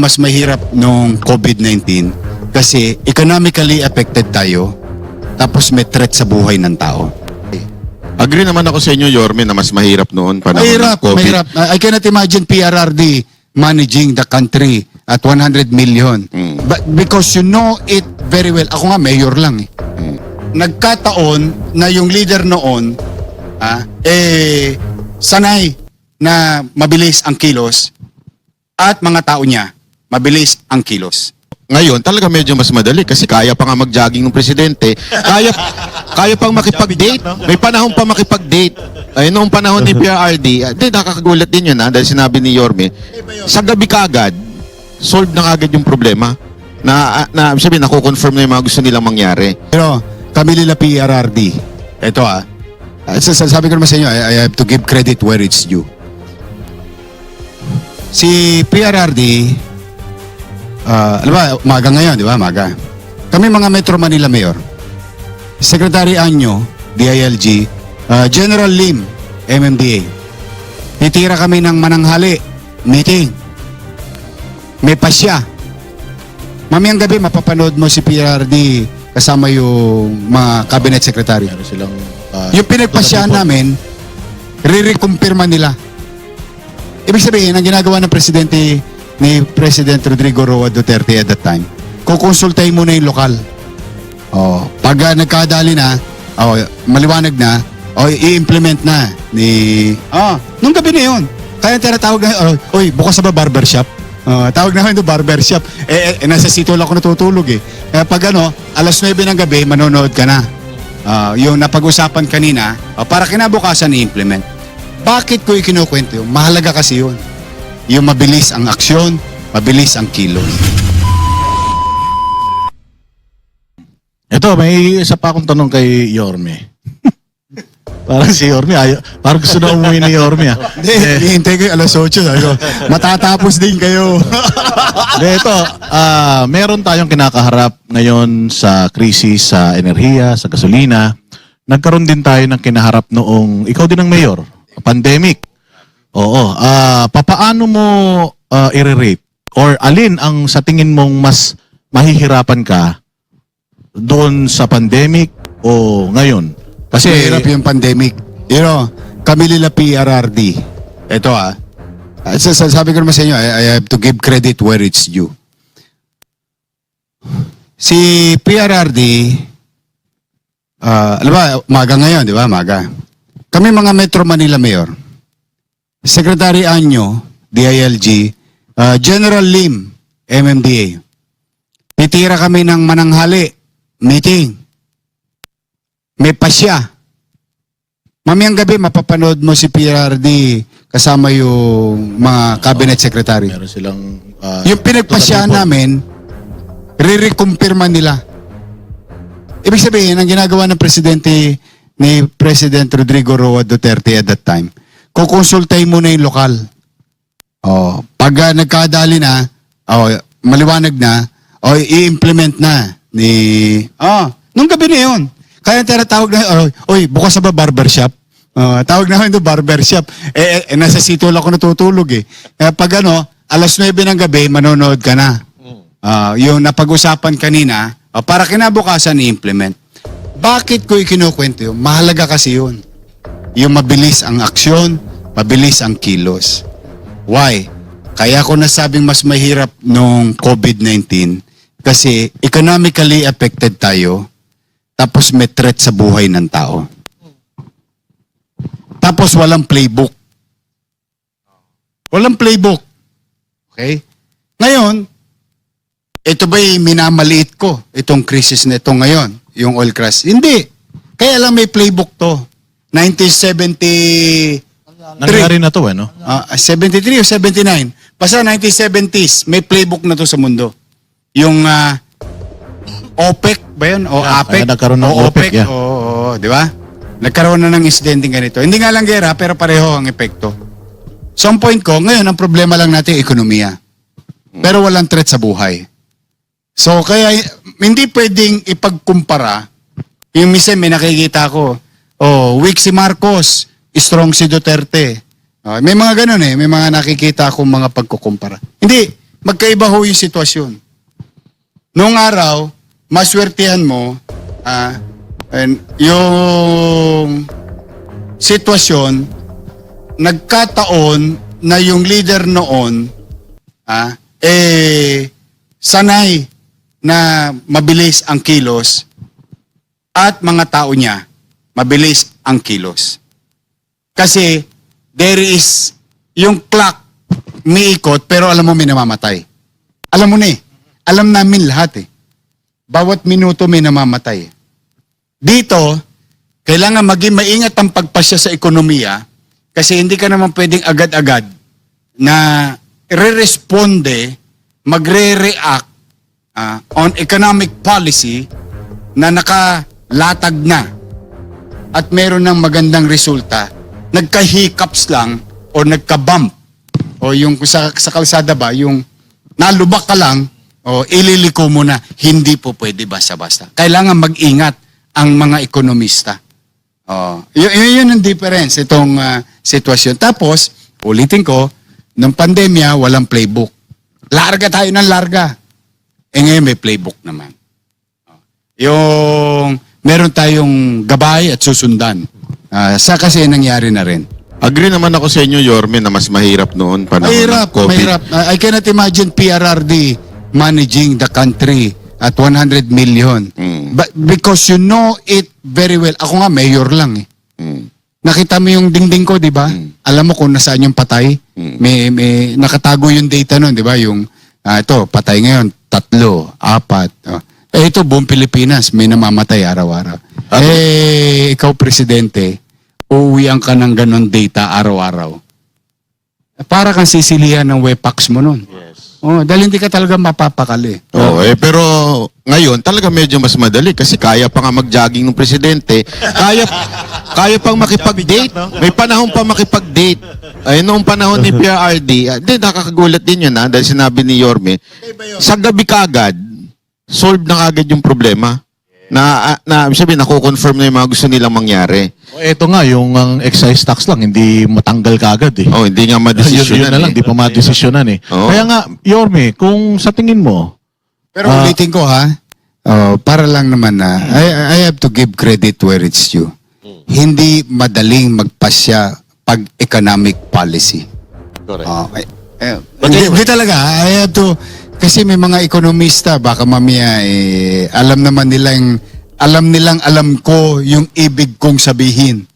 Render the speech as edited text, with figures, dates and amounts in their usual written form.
mas mahirap nung COVID-19 kasi economically affected tayo tapos may threat sa buhay ng tao. Agree naman ako sa inyo, Yorme, na mas mahirap noon panahon Mahirap, ng COVID. mahirap. I cannot imagine PRRD managing the country at 100 million. But because you know it very well. Ako nga, mayor lang eh. Nagkataon na yung leader noon, sanay na mabilis ang kilos at mga tao niya, mabilis ang kilos. Ngayon, talaga medyo mas madali kasi kaya pa nga mag-jogging ng presidente. Kaya pang makipag-date. May panahon pa makipag-date. Ay, noong panahon ni PRRD, nakakagulat din yun dahil sinabi ni Yorme, sa gabi kaagad, solve na agad yung problema. Sabihin, nakukonfirm na yung mga gusto nilang mangyari. Pero kami nila PRRD, ito sabi ko naman sa inyo, I have to give credit where it's due. Si PRRD, alam ba, maga ngayon, di ba? Maga. Kami mga Metro Manila Mayor, Secretary Anyo, DILG, General Lim, MMDA. Titira kami ng mananghali, meeting. May pasya. Mamayang gabi, mapapanood mo si PRRD kasama yung mga cabinet secretary. Yung pinagpasyahan namin, re-recumpirma nila. Ibig sabihin, ang ginagawa ng presidente ni President Rodrigo Roa Duterte at that time, kukonsultahin muna yung lokal. Pag nagkadali na, maliwanag na, i-implement na nung gabi na yun. Kaya tinatawag na, bukas na ba barbershop? Tawag na doon barbershop. Nasa sitol ako natutulog eh. Pag alas 9 ng gabi, manonood ka na. Yung napag-usapan kanina, para kinabukasan i-implement. Bakit ko ikinukwento yun? Mahalaga kasi yun. Yung mabilis ang aksyon, mabilis ang kilos. Ito, may isa pa akong tanong kay Yorme. Parang si Yorme, parang gusto na umuwi ni Yorme. Hindi, hihintay ko yung alas 8. Sabi ko, matatapos din kayo. Ito, meron tayong kinakaharap ngayon sa krisis sa enerhiya, sa gasolina. Nagkaroon din tayo ng kinaharap noong, ikaw din ang mayor, pandemic. Oo. Papaano mo i-rate? Or alin ang sa tingin mong mas mahihirapan ka doon sa pandemic o ngayon? Kasi mahirap yung pandemic. Kami nila PRRD. Ito sabi ko naman sa inyo, I have to give credit where it's due. Si PRRD, alam ba, maga ngayon, di ba? Maga. Kami mga Metro Manila Mayor, Secretary Anyo, DILG, General Lim, MMDA. Titira kami ng mananghali, meeting. May pasya. Mamayang gabi, mapapanood mo si PRRD kasama yung mga cabinet secretary. meron silang Yung pinagpasyahan namin, re-recumpirma nila. Ibig sabihin, ang ginagawa ng presidente ni President Rodrigo Roa Duterte at that time, kukonsultahin muna yung lokal. Pag nagkadali na, maliwanag na, i-implement na nung gabi na yun. Kaya tinatawag na, bukas na ba barbershop? Tawag na doon barbershop. Nasa sitol ako natutulog eh. Pag alas 9 ng gabi, manonood ka na. Yung napag-usapan kanina, para kinabukasan i-implement. Bakit ko ikinukwento yun? Mahalaga kasi yun. Yung mabilis ang aksyon, mabilis ang kilos. Why? Kaya ko nasabing mas mahirap nung COVID-19 kasi economically affected tayo tapos may threat sa buhay ng tao. Tapos walang playbook. Walang playbook. Okay? Ngayon, ito ba'y minamaliit ko, itong crisis na ito ngayon, yung oil crash? Hindi. Kaya lang may playbook to. 1973. nangyari na to 73 o 79. Basta 1970s, may playbook na to sa mundo. Yung OPEC ba yun? O APEC? Nagkaroon ng OPEC, yeah. Oo, di ba? Nagkaroon na ng incidente ganito. Hindi nga lang gera, pero pareho ang epekto. So, ang point ko, ngayon, ang problema lang natin, ekonomiya. Pero walang threat sa buhay. So, kaya, hindi pwedeng ipagkumpara. Yung minsan may nakikita ko, weak si Marcos, strong si Duterte. May mga ganun may mga nakikita akong mga pagkukumpara. Hindi, magkaiba ho yung sitwasyon. Noong araw, maswertihan mo, yung sitwasyon, nagkataon na yung leader noon, sanay na mabilis ang kilos at mga tao niya, mabilis ang kilos. Kasi there is yung clock umiikot pero alam mo may namamatay. Alam mo na eh. Alam namin lahat eh. Bawat minuto may namamatay. Dito, kailangan maging maingat ang pagpasya sa ekonomiya kasi hindi ka naman pwedeng agad-agad na re-responde, magre-react on economic policy na nakalatag na at meron ng magandang resulta, nagka-hiccups lang o nagka-bump o yung sa kalsada ba, yung nalubak ka lang o ililiko mo na, hindi po pwede basta-basta. Kailangan mag-ingat ang mga ekonomista. Yun ang difference, itong sitwasyon. Tapos, ulitin ko, nung pandemya, walang playbook. Larga tayo ng larga. Ngayon may playbook naman. Yung meron tayong gabay at susundan. Sa kasi nangyari na rin. Agree naman ako sa inyo, Yorme, na mas mahirap noon panahon ng COVID. Mahirap. I cannot imagine PRRD managing the country at 100 million. But because you know it very well. Ako nga, mayor lang eh. Nakita mo yung dingding ko, di ba? Alam mo kung nasaan yung patay. May nakatago yung data nun, di ba? Yung, ito, patay ngayon, 3, 4. Ito, buong Pilipinas, may namamatay araw-araw. Ikaw, Presidente, uuwian ka ng ganon data araw-araw. Para kang sisilihan ng wepax mo nun. Dahil hindi ka talaga mapapakali. Pero ngayon talaga medyo mas madali kasi kaya pa nga mag-jogging ng presidente. Kaya pang makipag-date. May panahon pa makipag-date. Noong panahon ni PRRD, nakakagulat din yun dahil sinabi ni Yorme, sa gabi kaagad, solve na kaagad yung problema. Na sabihin, nako-confirm na yung mga gusto nilang mangyari. Ito nga, yung excise tax lang, hindi matanggal kaagad eh. Hindi nga madesisyonan. Yun na lang, hindi pa madesisyonan eh. Kaya nga, Yorme, kung sa tingin mo, Pero ulitin ko para lang naman na, I have to give credit where it's due. Hindi madaling magpasya pag economic policy. Correct. Hindi talaga. I have to, kasi may mga ekonomista, baka mamaya alam naman nilang alam ko yung ibig kong sabihin.